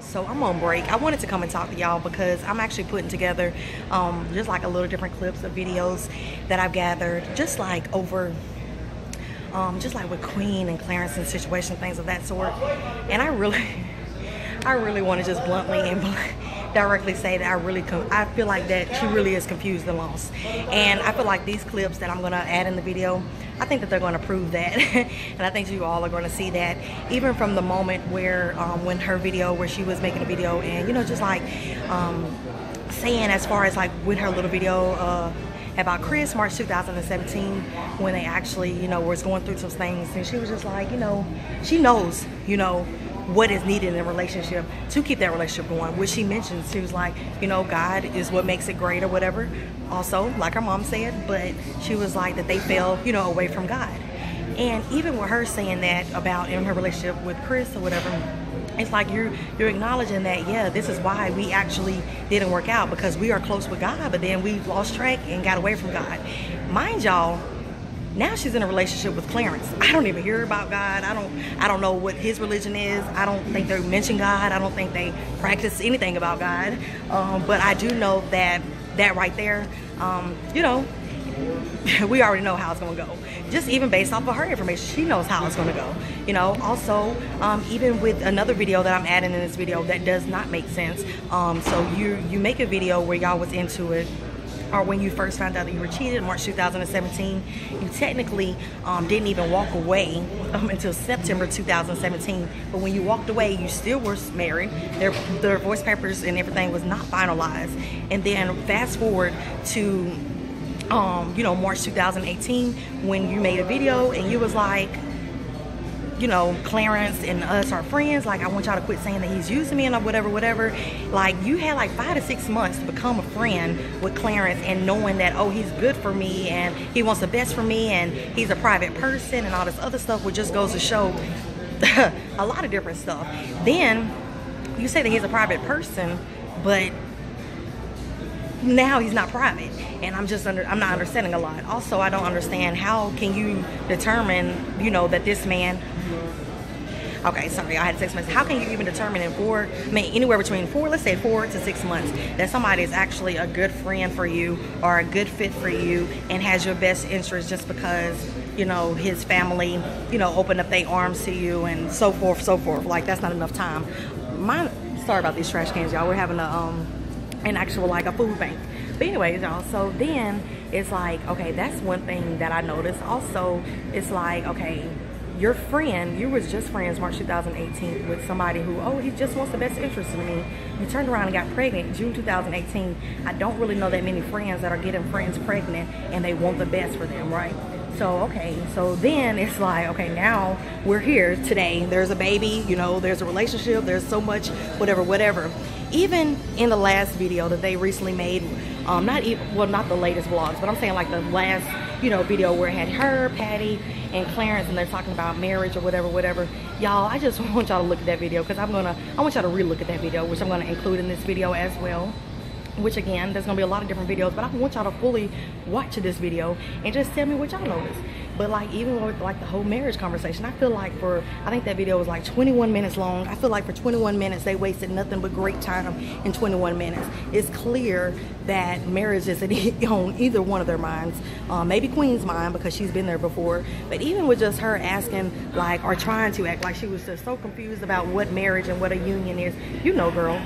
So I'm on break. I wanted to come and talk to y'all because I'm actually putting together just like a little different clips of videos that I've gathered just like over just like with Queen and Clarence and situation, things of that sort. And I really want to just bluntly and directly say that I feel like that she really is confused and lost. And I feel like these clips that I'm going to add in the video, I think that they're going to prove that. And I think you all are going to see that even from the moment where when her video, where she was making a video and, you know, just like saying as far as like with her little video about Chris, March 2017, when they actually, you know, was going through some things, and she was just like, you know, she knows, you know, what is needed in a relationship to keep that relationship going, which she mentioned. She was like, you know, God is what makes it great or whatever. Also, like her mom said, but she was like that they fell, you know, away from God. And even with her saying that about in her relationship with Chris or whatever, it's like you're acknowledging that, yeah, this is why we actually didn't work out, because we are close with God, but then we lost track and got away from God. Mind y'all, now she's in a relationship with Clarence. I don't even hear about God. I don't know what his religion is. I don't think they mention God. I don't think they practice anything about God. But I do know that right there, you know, we already know how it's going to go. Just even based off of her information, she knows how it's going to go. You know, also, even with another video that I'm adding in this video that does not make sense. So you make a video where y'all was into it, or when you first found out that you were cheated in March 2017, you technically didn't even walk away until September 2017. But when you walked away, you still were married. Their divorce papers and everything was not finalized. And then fast forward to you know, March 2018, when you made a video and you was like, you know, Clarence and us are friends, like, I want y'all to quit saying that he's using me and whatever. Like, you had like 5 to 6 months to become a friend with Clarence, and knowing that, oh, he's good for me and he wants the best for me and he's a private person and all this other stuff, which just goes to show a lot of different stuff. Then you say that he's a private person, but now he's not private, and I'm not understanding a lot. Also, I don't understand, how can you determine, you know, that this man, okay, sorry, I had 6 months. How can you even determine in anywhere between let's say 4 to 6 months, that somebody is actually a good friend for you or a good fit for you and has your best interest just because, you know, his family, you know, opened up their arms to you and so forth, so forth. Like, that's not enough time. Sorry about these trash cans, y'all. We're having an actual, like, a food bank. But anyways, y'all, so then it's like, okay, that's one thing that I noticed. Also, it's like, okay, your friend, you was just friends March 2018 with somebody who, oh, he just wants the best interest in me. You turned around and got pregnant June 2018. I don't really know that many friends that are getting friends pregnant and they want the best for them, right? So, okay, so then it's like, okay, now we're here today. There's a baby, you know, there's a relationship, there's so much, whatever. Even in the last video that they recently made, not the latest vlogs, but I'm saying like the last, you know, video where it had her, Patty, and Clarence, and they're talking about marriage or whatever. Y'all, I just want y'all to look at that video, because I want y'all to re-look at that video, which I'm gonna include in this video as well. Which, again, there's gonna be a lot of different videos, but I want y'all to fully watch this video and just tell me what y'all notice. But like, even with like the whole marriage conversation, I feel like I think that video was like 21 minutes long. I feel like for 21 minutes they wasted nothing but great time in 21 minutes. It's clear that marriage isn't on either one of their minds. Maybe Queen's mind, because she's been there before. But even with just her asking, like, or trying to act like she was just so confused about what marriage and what a union is. You know, girl,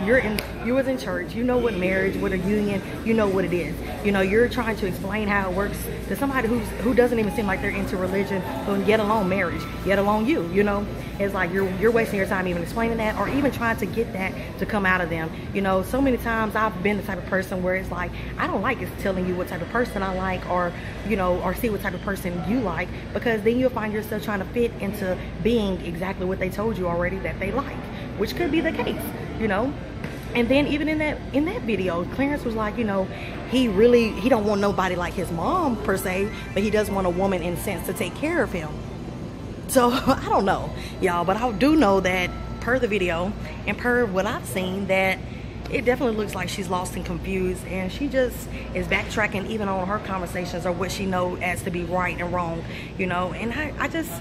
you was in church. You know what marriage, what a union, you know what it is. You know, you're trying to explain how it works to somebody who doesn't even seem like they're into religion, and yet alone marriage, yet alone you know. It's like you're wasting your time even explaining that, or even trying to get that to come out of them. You know, so many times I've been the type of person where it's like, I don't like telling you what type of person I like, or, you know, or see what type of person you like, because then you'll find yourself trying to fit into being exactly what they told you already that they like, which could be the case, you know. And then even in that video, Clarence was like, you know, he don't want nobody like his mom per se, but he does want a woman in sense to take care of him. So I don't know, y'all, but I do know that per the video and per what I've seen, that it definitely looks like she's lost and confused, and she just is backtracking even on her conversations or what she knows as to be right and wrong, you know. And I just,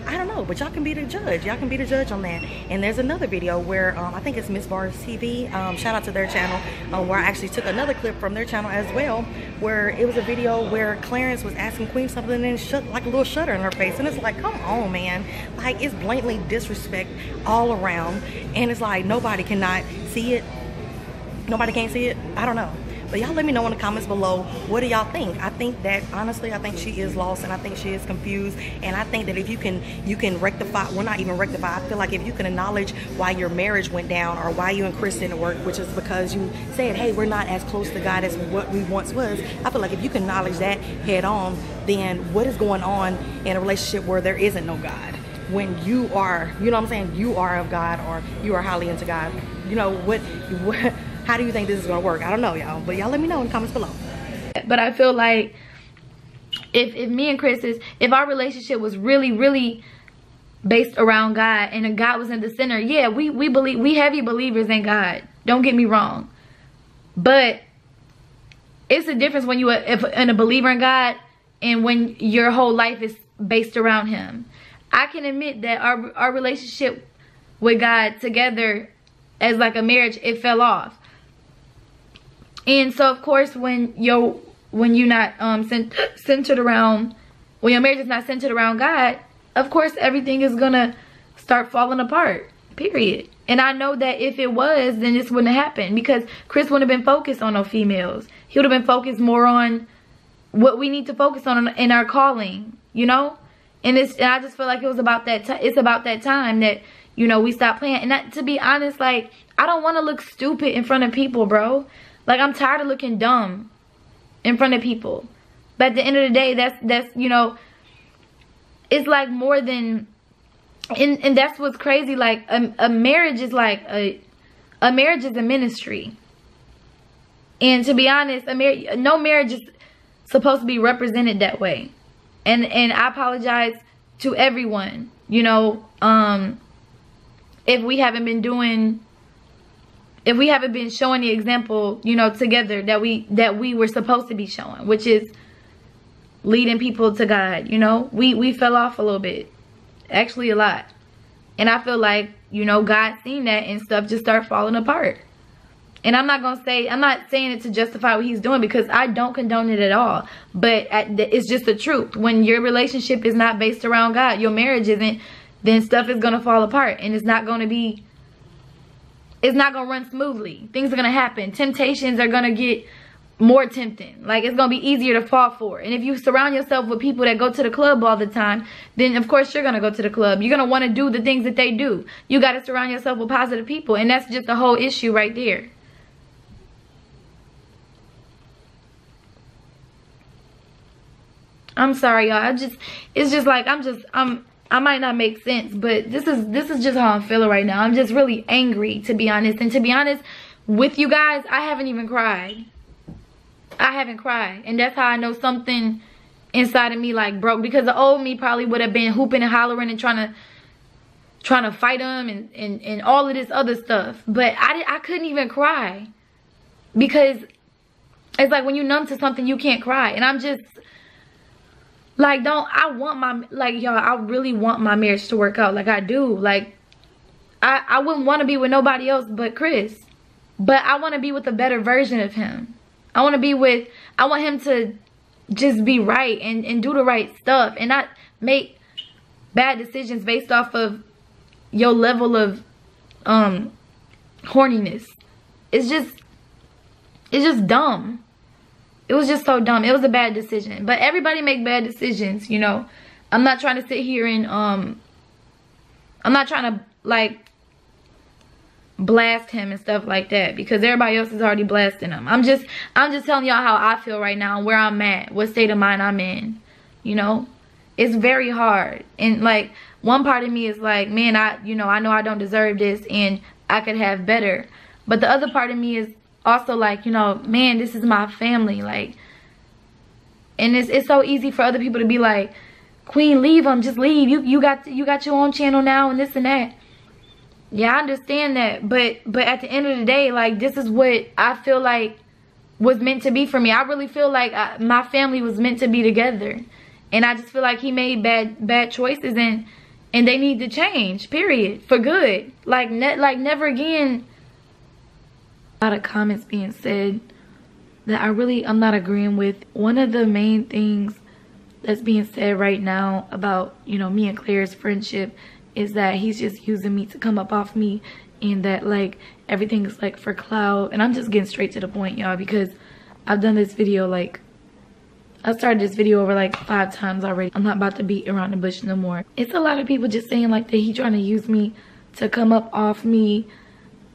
I don't know, but y'all can be the judge. Y'all can be the judge on that. And there's another video where I think it's Miss Bars TV. Shout out to their channel, where I actually took another clip from their channel as well, where it was a video where Clarence was asking Queen something and shut like a little shutter in her face. And it's like, come on, man. Like, it's blatantly disrespect all around. And it's like, nobody cannot see it. Nobody can't see it. I don't know. But y'all let me know in the comments below, what do y'all think? I think that, honestly, I think she is lost, and I think she is confused. And I think that if you can rectify, well, not even rectify, I feel like if you can acknowledge why your marriage went down or why you and Chris didn't work, which is because you said, hey, we're not as close to God as what we once was. I feel like if you can acknowledge that head on, then what is going on in a relationship where there isn't no God? When you are, you know what I'm saying, you are of God, or you are highly into God. You know, what how do you think this is gonna work? I don't know, y'all, but y'all let me know in the comments below. But I feel like if me and Chris if our relationship was really based around God, and God was in the center, yeah, we believe, we heavy believers in God, don't get me wrong, but it's a difference when you are a believer in God and when your whole life is based around him. I can admit that our relationship with God together as like a marriage, it fell off. And so of course when you're not centered around, when your marriage is not centered around God, of course everything is gonna start falling apart, period. And I know that if it was, then this wouldn't have happened, because Chris wouldn't have been focused on no females. He would have been focused more on what we need to focus on in our calling, you know. And I just feel like it was about that it's about that time that, you know, we stopped playing. And that, to be honest, like, I don't want to look stupid in front of people, bro. Like, I'm tired of looking dumb in front of people. But at the end of the day, that's you know, it's like more than, and that's what's crazy. Like, a marriage is like a marriage is a ministry. And to be honest, no marriage is supposed to be represented that way. And I apologize to everyone, you know, if we haven't been showing the example, you know, together that we were supposed to be showing, which is leading people to God. You know, we fell off a little bit, actually a lot. And I feel like, you know, God seen that and stuff just start falling apart. And I'm not saying it to justify what he's doing, because I don't condone it at all. But it's just the truth. When your relationship is not based around God, your marriage isn't, then stuff is going to fall apart. And it's not going to run smoothly. Things are going to happen. Temptations are going to get more tempting. Like, it's going to be easier to fall for. And if you surround yourself with people that go to the club all the time, then of course you're going to go to the club. You're going to want to do the things that they do. You got to surround yourself with positive people. And that's just the whole issue right there. I'm sorry, y'all. It's just like, I might not make sense, but this is just how I'm feeling right now. I'm just really angry, to be honest. And to be honest with you guys, I haven't even cried. I haven't cried. And that's how I know something inside of me like broke, because the old me probably would have been hooping and hollering and trying to fight him and all of this other stuff. But I couldn't even cry, because it's like when you numb to something, you can't cry. And I'm just like, y'all, I really want my marriage to work out. Like, I do. Like, I wouldn't want to be with nobody else but Chris. But I want to be with a better version of him. I want him to just be right and do the right stuff and not make bad decisions based off of your level of horniness. It's just dumb. It was just so dumb. It was a bad decision. But everybody make bad decisions, you know. I'm not trying to sit here and I'm not trying to like blast him and stuff like that, because everybody else is already blasting him. I'm just telling y'all how I feel right now and where I'm at, what state of mind I'm in. You know, it's very hard. And like, one part of me is like, man, I know I don't deserve this and I could have better. But the other part of me is also like, you know, man, this is my family. Like, and it's so easy for other people to be like, Queen, leave him, just leave. You got your own channel now and this and that. Yeah, I understand that, but at the end of the day, like, this is what I feel like was meant to be for me. I really feel like my family was meant to be together, and I just feel like he made bad choices, and and they need to change, period, for good. Like never again. A lot of comments being said that I'm not agreeing with. One of the main things that's being said right now about, you know, me and Claire's friendship is that he's just using me to come up off me, and that like everything is like for clout. And I'm just getting straight to the point, y'all, because I've done this video, like I started this video over like 5 times already. I'm not about to beat around the bush no more. It's a lot of people just saying like that he trying to use me to come up off me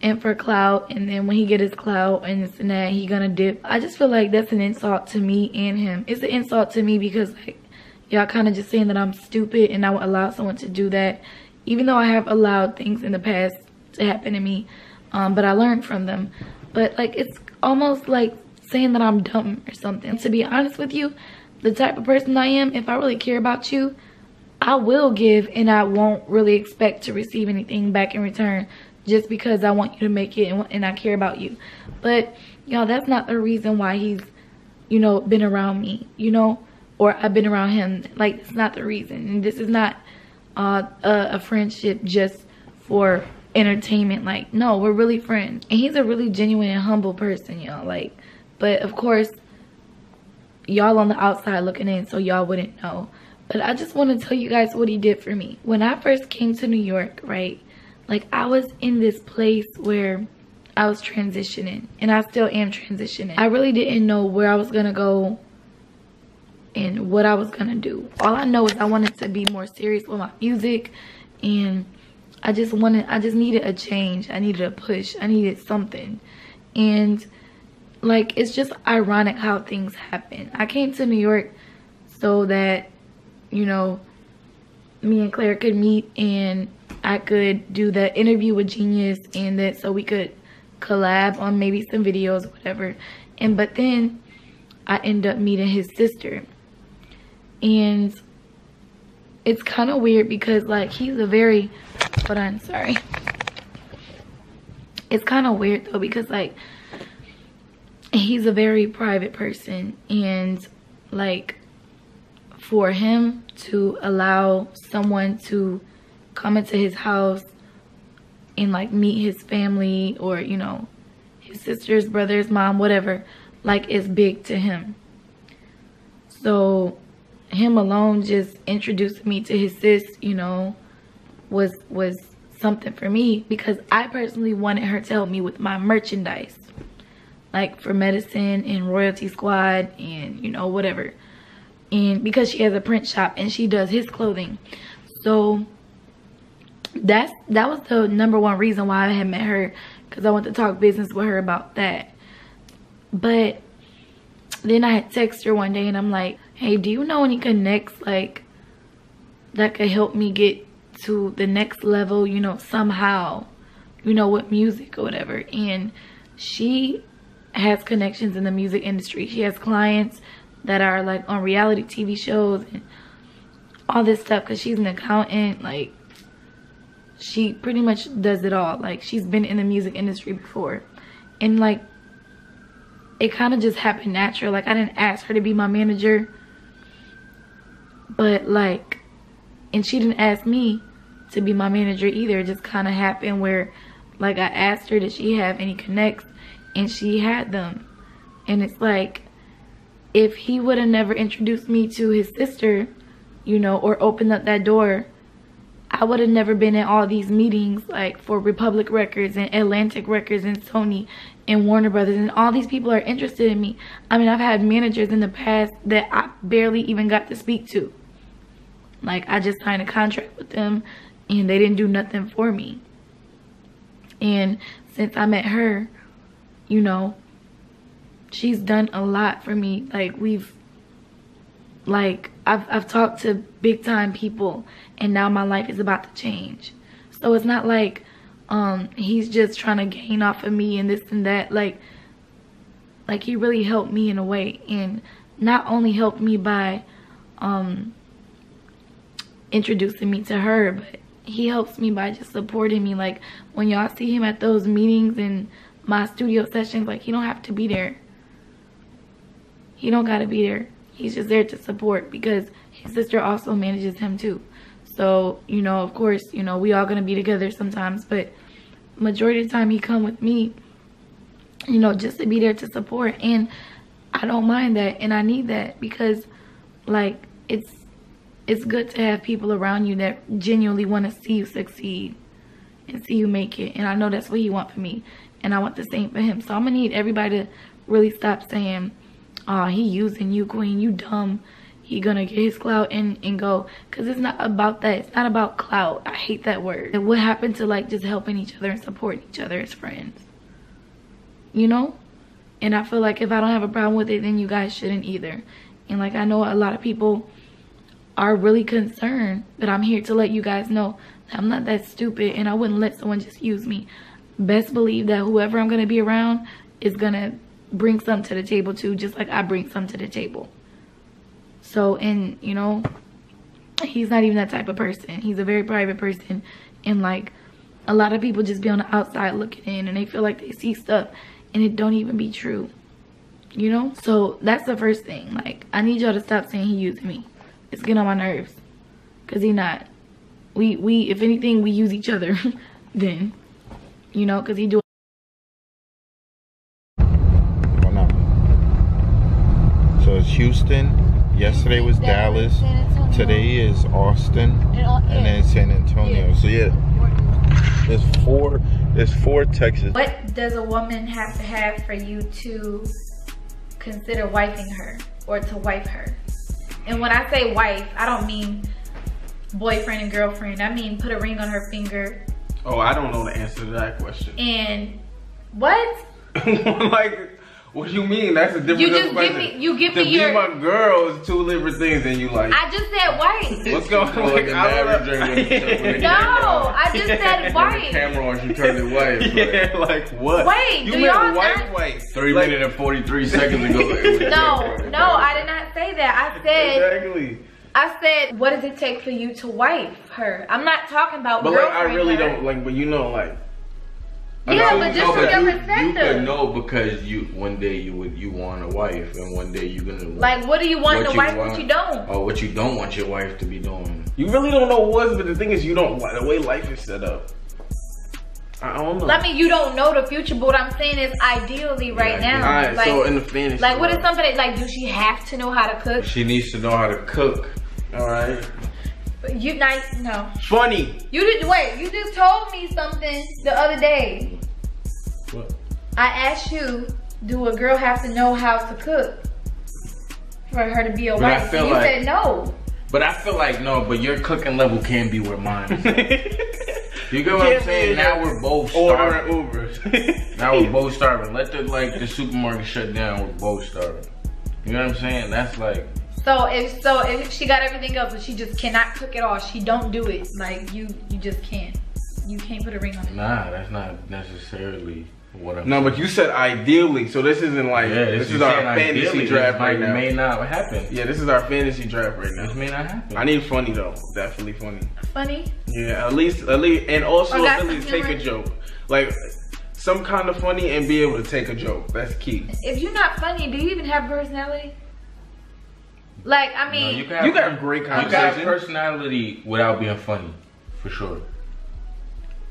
and for clout, and then when he get his clout and this and that, he gonna dip. I just feel like that's an insult to me and him. It's an insult to me because like y'all kind of just saying that I'm stupid and I would allow someone to do that, even though I have allowed things in the past to happen to me, but I learned from them. But like it's almost like saying that I'm dumb or something. To be honest with you, the type of person I am, if I really care about you, I will give, and I won't really expect to receive anything back in return, just because I want you to make it and I care about you. But y'all, that's not the reason why he's, you know, been around me, you know, or I've been around him. Like, it's not the reason. And this is not a friendship just for entertainment. Like, no, we're really friends, and he's a really genuine and humble person, y'all. Like, but of course y'all on the outside looking in, so y'all wouldn't know. But I just want to tell you guys what he did for me. When I first came to New York, right, like I was in this place where I was transitioning, and I still am transitioning. I really didn't know where I was gonna go and what I was gonna do. All I know is I wanted to be more serious with my music, and I just needed a change. I needed a push. I needed something. And like, it's just ironic how things happen. I came to New York so that, you know, me and Claire could meet and I could do the interview with Genius, and that so we could collab on maybe some videos or whatever. And but then I end up meeting his sister, and it's kind of weird because like he's a very, hold on, sorry. It's kind of weird though, because like he's a very private person, and like for him to allow someone to come into his house and like meet his family, or you know, his sister's brother's mom, whatever, like it's big to him. So him alone just introducing me to his sis, you know, was something for me, because I personally wanted her to help me with my merchandise, like for Medicine and Royalty Squad and, you know, whatever. And because she has a print shop and she does his clothing. So that was the #1 reason why I had met her, because I wanted to talk business with her about that. But then I had texted her one day and I'm like, hey, do you know any connects like that could help me get to the next level, you know, somehow, you know, with music or whatever? And she has connections in the music industry. She has clients that are like on reality TV shows and all this stuff, because she's an accountant. Like, she pretty much does it all. Like, she's been in the music industry before, and like it kind of just happened natural. Like, I didn't ask her to be my manager, but like, and she didn't ask me to be my manager either. It just kind of happened where like I asked her, did she have any connects, and she had them. And it's like, if he would have never introduced me to his sister, you know, or opened up that door, I would have never been in all these meetings like for Republic Records and Atlantic Records and Sony and Warner Brothers, and all these people are interested in me. I mean, I've had managers in the past that I barely even got to speak to. Like, I just signed a contract with them and they didn't do nothing for me. And since I met her, you know, she's done a lot for me. Like, I've talked to big time people, and now my life is about to change. So it's not like he's just trying to gain off of me and this and that. Like he really helped me in a way, and not only helped me by introducing me to her, but he helps me by just supporting me. Like, when y'all see him at those meetings and my studio sessions, like, he don't have to be there. He don't gotta be there. He's just there to support, because his sister also manages him too. So, you know, of course, you know, we all gonna be together sometimes, but majority of the time he come with me, you know, just to be there to support. And I don't mind that, and I need that, because like it's good to have people around you that genuinely want to see you succeed and see you make it. And I know that's what he wants for me, and I want the same for him. So I'm gonna need everybody to really stop saying, oh, he using you, queen, you dumb, he gonna get his clout and go. Because it's not about that. It's not about clout. I hate that word. And what happened to like just helping each other and supporting each other as friends, you know? And I feel like if I don't have a problem with it, then you guys shouldn't either. And like, I know a lot of people are really concerned, but I'm here to let you guys know that I'm not that stupid, and I wouldn't let someone just use me. Best believe that whoever I'm gonna be around is gonna bring something to the table too, just like I bring something to the table. So, and you know, he's not even that type of person. He's a very private person, and like a lot of people just be on the outside looking in, and they feel like they see stuff and it don't even be true, you know? So that's the first thing. Like, I need y'all to stop saying he using me. It's getting on my nerves, because he not. We if anything, we use each other then, you know, because he do. So it's Houston, yesterday was Dallas, today is Austin, and then San Antonio. So yeah, there's four Texas. What does a woman have to have for you to consider wifing her, or to wife her? And when I say wife, I don't mean boyfriend and girlfriend. I mean put a ring on her finger. Oh, I don't know the answer to that question. And what? Like, what do you mean? That's a different question. You give me to your. be my girl is two different things, and you like. I just said white. What's going on? Like, No, I just said white. Camera on, she turned it white. Yeah, like what? Wait, you do meant y'all white? 3 minutes and 43 seconds ago. No, I did not say that. I said. Exactly. I said, what does it take for you to wife her? I'm not talking about But like, girlfriend I really her. don't like. But you know, like. Yeah, but just from your you perspective. could know, because one day you want a wife, and one day you're gonna Like, what do you want in a wife, want, what you don't? or what you don't want your wife to be doing. You really don't know what, but the thing is, you don't. The way life is set up. I don't know. I mean, you don't know the future, but what I'm saying is ideally right now. Alright, like, so in the fantasy. like, what is something that, like, do she have to know how to cook? She needs to know how to cook. Alright. You no. Funny. You did wait. You just told me something the other day. What? I asked you, do a girl have to know how to cook for her to be a wife? And you said no. But I feel like no. But your cooking level can't be where mine is. You get what I'm saying? Now we're both starving. Ordering Ubers. Now we're both starving. Let the supermarket shut down. We're both starving. You know what I'm saying? That's like. So if she got everything else, but she just cannot cook at all, she don't do it. Like you just can't. You can't put a ring on it. Nah, that's not necessarily what I'm. No, saying. but you said ideally, so this isn't like this is our fantasy draft right now. May not happen. Yeah, this is our fantasy draft right now. This may not happen. I need funny though, definitely funny. Funny? Yeah, at least, and also got ability to some take a humor? joke, like some kind of funny and be able to take a joke. That's key. If you're not funny, do you even have personality? Like, I mean, you got great You can have conversation. personality without being funny, for sure.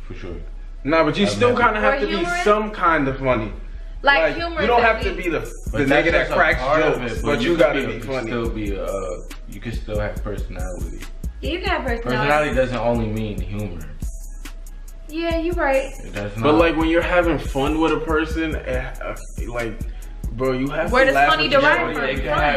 For sure. Nah, but you still kind of have Or to be humorous? some kind of funny. like humor. You don't have to be the nigga that cracks jokes, but you gotta be funny. You can still have personality. Yeah, you can have personality. Personality doesn't only mean humor. Yeah, you're right. That's not. But like when you're having fun with a person, like, bro, you have Where to does laugh funny with each derive other.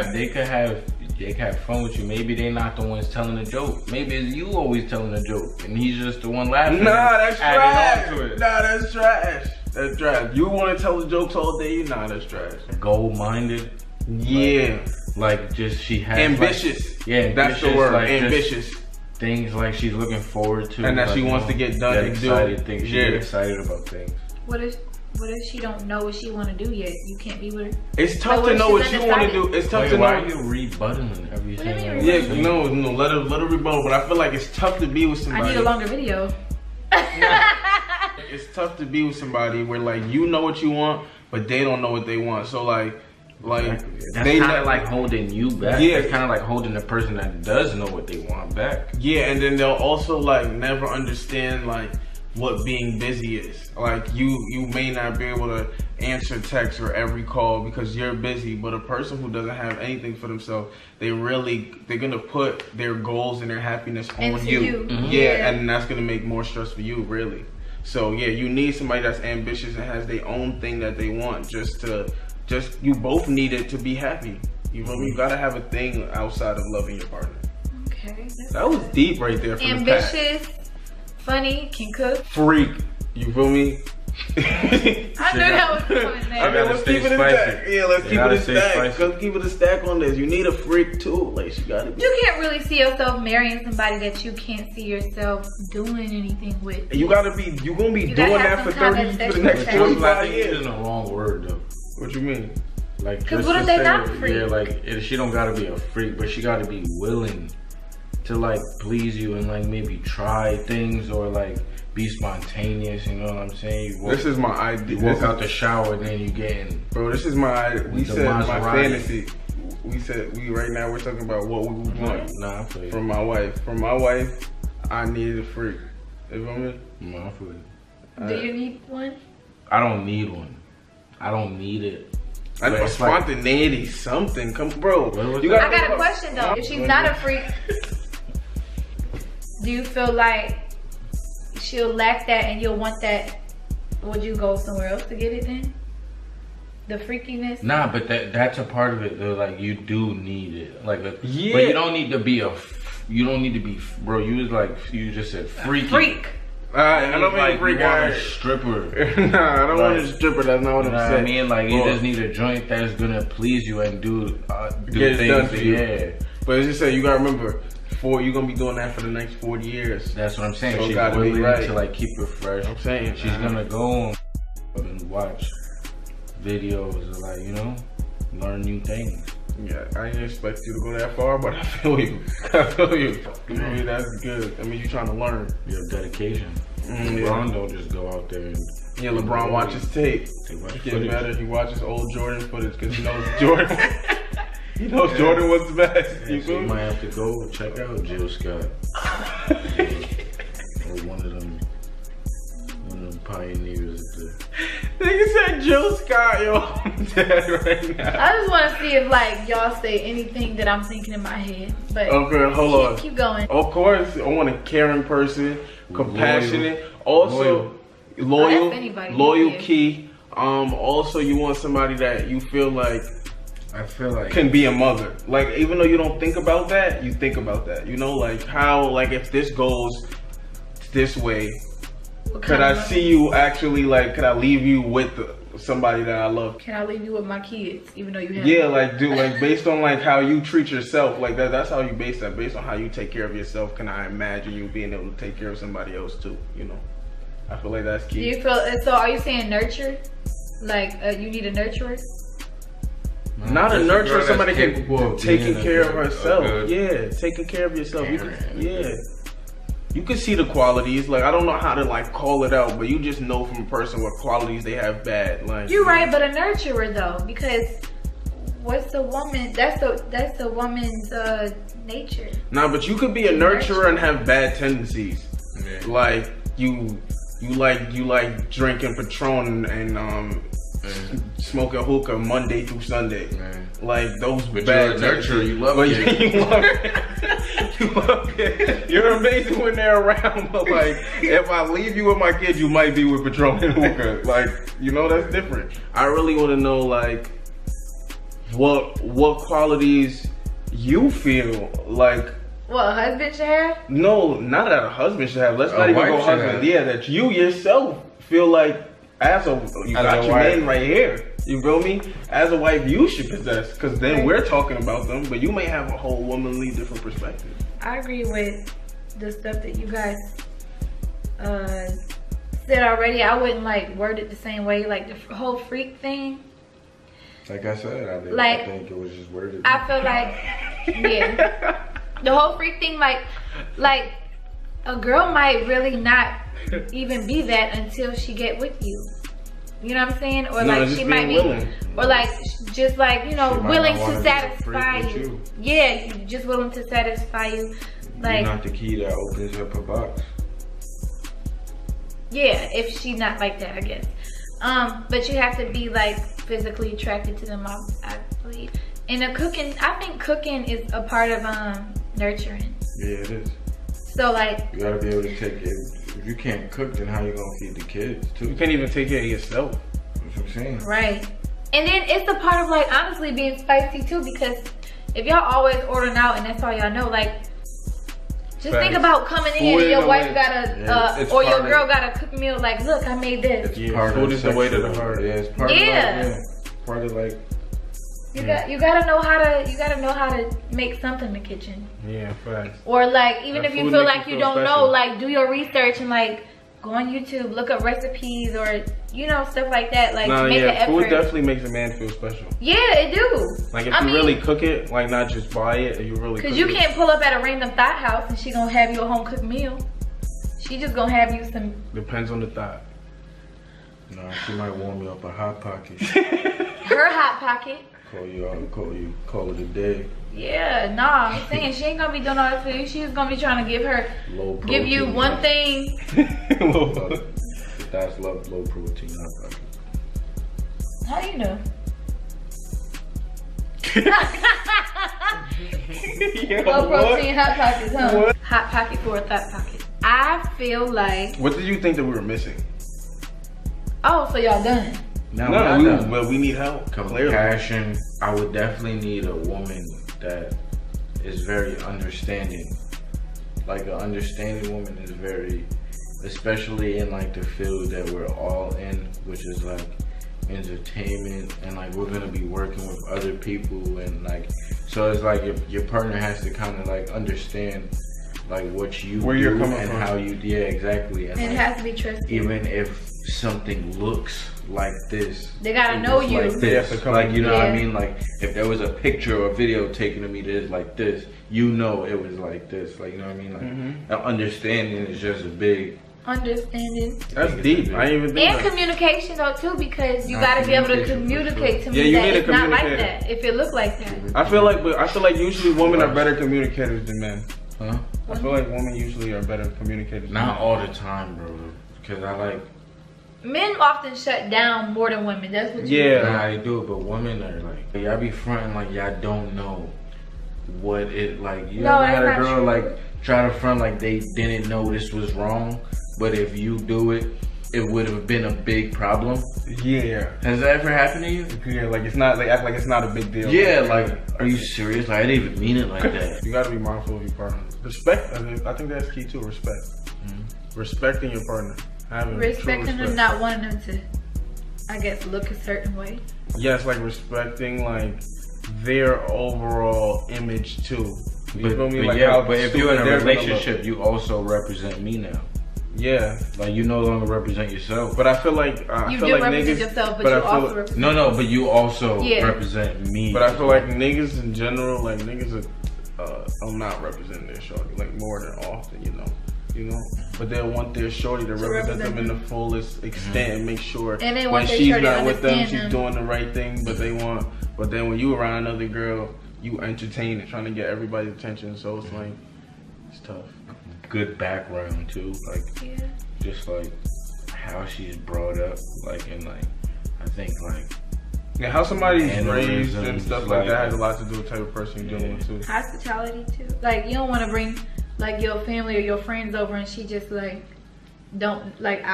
from? They could have fun with you. Maybe they're not the ones telling the joke. Maybe it's you always telling the joke, and he's just the one laughing. Nah, that's trash. On to it. Nah, that's trash. That's trash. You want to tell the jokes all day? Nah, that's trash. Goal-minded. Yeah. Like just she has Ambitious. Like, yeah, that's the word. Like, ambitious. Things like she's looking forward to, and that like, she wants to get done get and excited, do. Things she get excited about things. What if she don't know what she want to do yet? You can't be with her. It's tough But to what know if what she's you want to undecided? do. It's tough Wait, to why know. are you rebuttaling everything? What do you mean Yeah, no, let her rebuttal. But I feel like it's tough to be with somebody. I need a longer video. It's tough to be with somebody where like you know what you want, but they don't know what they want. So like Like that's they kind of like holding you back. Yeah, it's kind of like holding the person that does know what they want back. Yeah, and then they'll also like never understand like what being busy is. Like you may not be able to answer text or every call because you're busy, but a person who doesn't have anything for themselves, they're gonna put their goals and their happiness on you. Yeah, and that's gonna make more stress for you, really. So yeah, you need somebody that's ambitious and has their own thing that they want. You both need it to be happy. You know, you gotta have a thing outside of loving your partner. Okay. That was deep right there. From ambitious, funny, can cook, freak. You feel me? I knew that was coming there. I mean, let's keep it a stack. Yeah, let's keep it a stack. Let's keep it a stack on this. You need a freak too. Like she gotta be. You can't really see yourself marrying somebody that you can't see yourself doing anything with. You gotta be. You gonna be doing that for 30 for the next 25 years. It's the wrong word though. What you mean? Like, because what if they not freak? Yeah, like she don't gotta be a freak, but she gotta be willing to like please you and like maybe try things or like be spontaneous. You know what I'm saying? This is my idea. You walk out the shower and then you getting. Bro, this is my. We said my fantasy. We right now we're talking about what we want. Nah, I feel you. From my wife. From my wife, I needed a freak. You feel me? Nah, I feel you. Do you need one? I don't need one. I don't need it. I know spontaneity, something. Come, bro. I got a question though. If she's not a freak, do you feel like she'll lack that and you'll want that? Would you go somewhere else to get it then? The freakiness? Nah, but that's a part of it though. Like you do need it. Like yeah. But you don't need to be you don't need to be, bro. You just said freaky. Freak. I don't mean freak. You want a stripper. Nah, I don't want a stripper. That's not what I'm saying. I mean, like you just need a joint that's gonna please you and do things. For you. Yeah. But as you say, you gotta remember, you're gonna be doing that for the next 40 years. That's what I'm saying. So she's willing to like keep it fresh. I'm saying she's gonna go and watch videos or like learn new things. Yeah, I didn't expect you to go that far, but I feel you. I feel you. I mean, that's good. I mean, you're trying to learn. You have dedication. LeBron don't just go out there and... Yeah, LeBron watches tape. Get better. He watches old Jordan footage because he knows Jordan. He knows Jordan was the best. Yeah, so you might have to go check out Jill Scott. Or one of them pioneers of the... Nigga said Jill Scott, yo. I'm dead right now. I just want to see if like y'all say anything that I'm thinking in my head. But okay, hold on. Keep going. Of course, I want a caring person, compassionate, also loyal, key. Also, you want somebody that you feel like can be a mother. Like even though you don't think about that, you think about that. You know, like how if this goes this way. Could I see you actually, like, could I leave you with somebody that I love? Can I leave you with my kids, even though you have Yeah, like, based on, like, how you treat yourself, like, that's how you base that. Based on how you take care of yourself, can I imagine you being able to take care of somebody else, too, you know? I feel like that's key. Do you feel, so are you saying nurture? Like, you need a nurturer? Not a nurturer, somebody can taking care of herself. Yeah, taking care of yourself. You can see the qualities. Like I don't know how to like call it out, but you just know from a person what qualities they have bad. Like you're right, but a nurturer though, because what's the woman? That's the woman's nature. Nah, but you could be a nurturer and have bad tendencies. Yeah. Like you like drinking Patron and smoking hookah Monday through Sunday. Man. Like those but bad nurturer, you love it. You love it. You love it. You're amazing when they're around, but like if I leave you with my kids, you might be with Patron and hookah. Like, you know, that's different. I really want to know like what qualities you feel like what a husband should have? No, not that a husband should have. Let's not even go husband. Yeah, that you yourself feel like you got your man right here. You feel me? As a wife, you should possess, because then we're talking about them, but you may have a whole womanly different perspective. I agree with the stuff that you guys said already. I wouldn't like word it the same way, like the whole freak thing. Like I said, I think it was just worded. I feel like, yeah, the whole freak thing, like a girl might really not even be that until she get with you. You know what I'm saying? Or like she might be or like just like, you know, She might willing not wanna to be a satisfy freak with you. Yeah, just willing to satisfy you. Like, you're not the key that opens up a box. yeah, if she's not like that, I guess. But you have to be like physically attracted to them, I believe. And the cooking, I think cooking is a part of nurturing. Yeah, it is. So like, You gotta be able to take it. If you can't cook, then how you gonna feed the kids too? You can't even take care of yourself. That's what I'm saying. right. And then it's a part of like honestly being spicy too, because if y'all always ordering out and that's all y'all know, like just think about coming in and your wife got or your girl got a cook meal, like, look, I made this. Yeah, food is the way to the heart. Yeah, it's part of part of like You gotta know how to make something in the kitchen. Yeah, facts. Or like, even That if you food feel makes like you you feel don't special. know, like do your research and like go on YouTube, look up recipes or, you know, stuff like that. Like No, make an yeah, food effort. definitely makes a man feel special. Yeah, it do. Like if I you mean, really cook it, like not just buy it, you really cook cause you it. can't pull up at a random thought house and she gonna have you a home cooked meal. She just gonna have you some. Depends on the thought. nah, she might warm me up a hot pocket. Her hot pocket. Call it a day. Yeah, nah, I'm saying she ain't gonna be doing all that for you. She's gonna be trying to give you protein one hot- thing. That's low protein hot pocket. How you know? Low protein hot pockets, huh? What? Hot pocket for a thought pocket. I feel like. What did you think that we were missing? Oh, so y'all done? But we need help. Clearly. Compassion. I would definitely need a woman that is very understanding. Like an understanding woman is very, especially in like the field that we're all in, which is like entertainment, and like we're gonna be working with other people, and like so it's like your partner has to kind of like understand like what you Where do you're coming and from. how you exactly, and And it like, has to be trusted. even if something looks like this, They gotta it know was you. like They have this. to come- Like, you know what I Yeah. mean? Like if there was a picture or video taken of me that is like this, you know it was like this. Like, you know what I mean? Like that understanding is just a big. Understanding. That's deep. I didn't even think And that. communication though too, because you Not gotta be able to communication, for communicate to Yeah, me you that need a it's not like communicator. that. If it look like that. I feel like usually women are better communicators than men. Huh? I feel like women usually are better communicators. than Not men. all the time, bro. Because I like. Men often shut down more than women. That's what you Yeah. Nah, they do it, but women are like, y'all be fronting like y'all don't know what it like. You No, ever had that's a not girl true. like try to front like they didn't know this was wrong, but if you do it, it would have been a big problem. Yeah. Has that ever happened to you? Yeah, like it's not. They act like it's not a big deal. Yeah, like, are you serious? Like, I didn't even mean it like that. You gotta be mindful of your partner. Respect. I think that's key too. Respect. Respecting your partner. Having true respecting them, respect. not wanting them to, I guess, look a certain way. Yes, like respecting like their overall image too. You feel me? Like how but if you're in stupid a they're gonna look. relationship, you also represent me now. Yeah, Like, you no longer represent yourself. but I feel like I You feel do like represent niggas. yourself, but but you I feel also like- represent. No, but you also Yeah. represent me. But I feel like niggas in general, like niggas are not representing their shorty like more than often, you know. But they'll want their shorty to represent them in the fullest extent and make sure And they when want their she's shorty to not with them, understand she's them. doing the right thing. But then when you around another girl, you entertain it, trying to get everybody's attention. So it's like it's tough. good background too, like Yeah. just like how she's brought up, like, and like I think like Yeah, how somebody's raised and mannerisms, stuff like that has a lot to do with the type of person you're dealing with too. Hospitality too. Like you don't want to bring like your family or your friends over and she just like don't like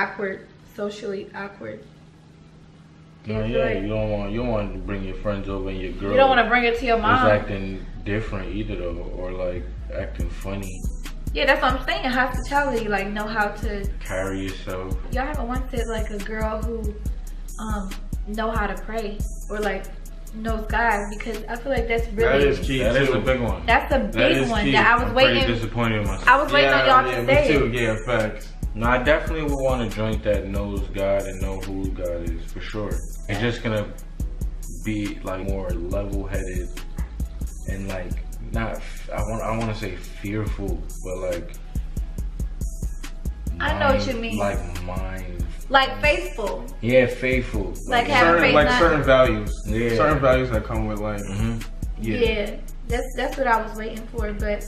socially awkward. no, yeah, you don't want to bring your friends over and your girl. You don't want to bring it to your is mom. acting different either though, or like acting funny. Yeah, that's what I'm saying. Hospitality, like know how to. Carry yourself. Y'all haven't once said like a girl who know how to pray or like knows God, because I feel like that's really That is key That is too. a big one. that's a That big is one key. that I was I'm pretty waiting. disappointed in myself. I was waiting on y'all to me say too. it. Yeah, facts. No, I definitely would want a joint that knows God and know who God is for sure. It's just gonna be like more level-headed and like not. I want to say fearful, but like I know what you mean. Like mind Like faithful. Yeah, faithful. Like having faith. Like certain values. Yeah. Certain values that come with like. Yeah. That's what I was waiting for, but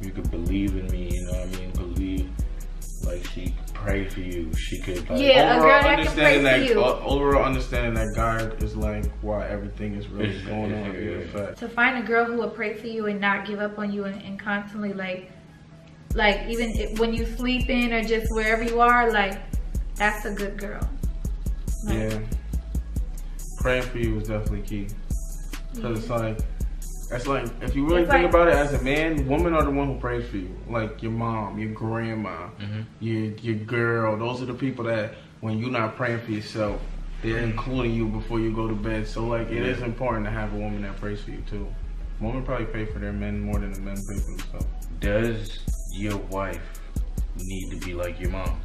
you could believe in me, you know what I mean? Believe, like she could pray for you. She could like, a girl that can pray for you. Overall understanding that God is like why everything is really going on. Yeah. To find a girl who will pray for you and not give up on you and constantly like even when you sleeping or just wherever you are, like that's a good girl. Like, yeah. Praying for you is definitely key. Because it's like, if you really think about it as a man, women are the one who prays for you. Like your mom, your grandma, your girl. Those are the people that when you're not praying for yourself, they're including you before you go to bed. So like it is important to have a woman that prays for you too. Women probably pray for their men more than the men pray for themselves. Does your wife need to be like your mom?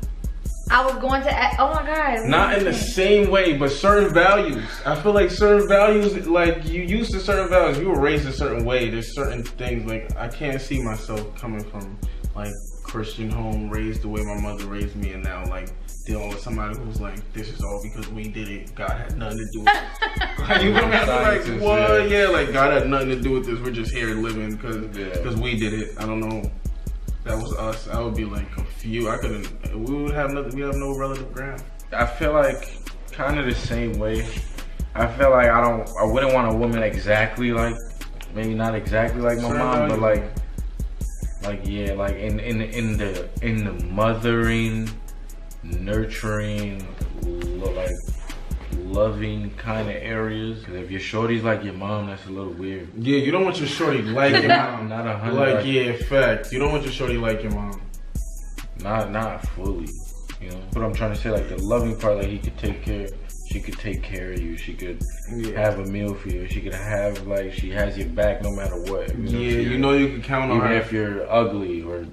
I was going to ask, oh my God. Not in the same way, but certain values. I feel like certain values, like you used to certain values, you were raised a certain way. There's certain things, like I can't see myself coming from like Christian home, raised the way my mother raised me, and now like dealing with somebody who's like, this is all because we did it. God had nothing to do with it. Like, you gonna have to like, what? Yeah, like God had nothing to do with this. We're just here living because we did it. I don't know. That was us. I would be like confused. I couldn't. We would have nothing. We have no relative ground. I feel like kind of the same way. I feel like I wouldn't want a woman exactly like, maybe not exactly like my mom, but like yeah, like in the mothering, nurturing, like loving kind of areas. Cause if your shorty's like your mom, that's a little weird. Yeah, you don't want your shorty like your mom. Not 100. Like yeah, fact. You don't want your shorty like your mom. Not fully. You know, but I'm trying to say like the loving part, like he could take care. She could take care of you. She could have a meal for you. She could have like she has your back no matter what. You know, you know you can count on her. Even if you're ugly or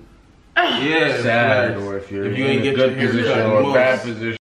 sad, or if you're in a good position or a bad position.